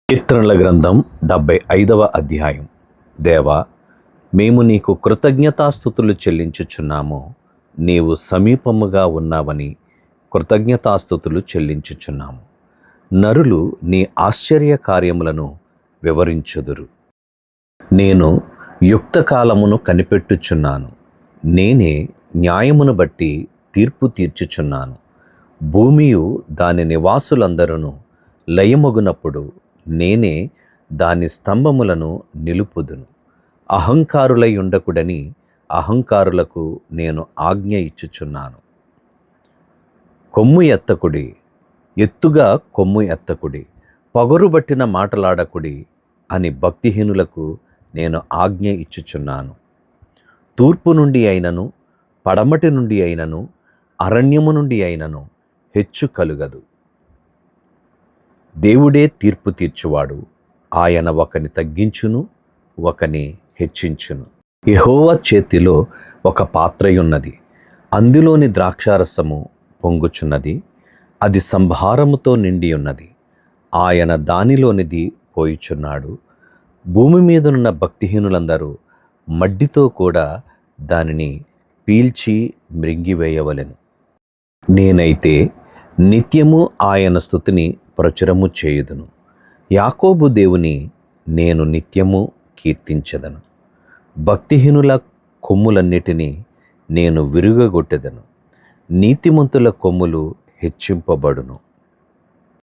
కీర్తనల గ్రంథం 75వ అధ్యాయం. దేవా, మేము నీకు కృతజ్ఞతాస్తుతులు చెల్లించుచున్నాము. నీవు సమీపముగా ఉన్నావని కృతజ్ఞతాస్తుతులు చెల్లించుచున్నాము. నరులు నీ ఆశ్చర్య కార్యములను వివరించుదురు. నేను యుక్తకాలమును కనిపెట్టుచున్నాను. నేనే న్యాయమును బట్టి తీర్పు తీర్చుచున్నాను. భూమియు దాని నివాసులందరూ లయమొగునప్పుడు నేనే దాని స్తంభములను నిలుపుదును. అహంకారులై ఉండకుడని అహంకారులకు నేను ఆజ్ఞ ఇచ్చుచున్నాను. కొమ్ము ఎత్తకుడి, ఎత్తుగా కొమ్ము ఎత్తకుడి, పొగరుబట్టిన మాటలాడకుడి అని భక్తిహీనులకు నేను ఆజ్ఞ ఇచ్చుచున్నాను. తూర్పు నుండి అయినను, పడమటి నుండి అయినను, అరణ్యము నుండి అయినను హెచ్చు కలుగదు. దేవుడే తీర్పు తీర్చువాడు. ఆయన ఒకని తగ్గించును, ఒకని హెచ్చించును. యెహోవా చేతిలో ఒక పాత్రయున్నది, అందులోని ద్రాక్షారసము పొంగుచున్నది. అది సంభారముతో నిండి ఉన్నది. ఆయన దానిలోనిది పోయుచున్నాడు. భూమి మీదనున్న భక్తిహీనులందరూ మడ్డితో కూడా దానిని పీల్చి మృంగివేయవలెను. నేనైతే నిత్యము ఆయన స్తుతిని ప్రచురము చేయుదును. యాకోబు దేవుని నేను నిత్యము కీర్తించెదను. భక్తిహీనుల కొమ్ములన్నిటినీ నేను విరుగగొట్టెదను. నీతిమంతుల కొమ్ములు హెచ్చింపబడును.